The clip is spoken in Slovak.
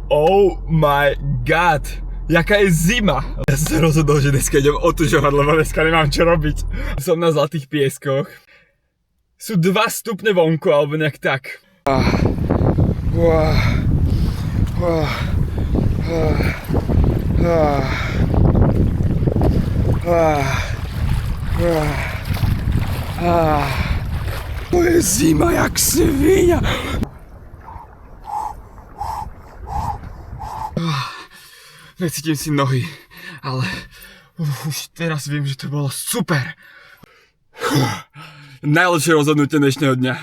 Oh my god, jaká je zima. Ja som sa rozhodol, že dneska idem otužovať, lebo dneska nemám čo robiť. Som na Zlatých pieskoch. Sú 2 stupne vonku, alebo nejak tak. To je zima jak svinia. Necítim si nohy, ale už teraz viem, že to bolo super. Najlepšie rozhodnutie dnešného dňa.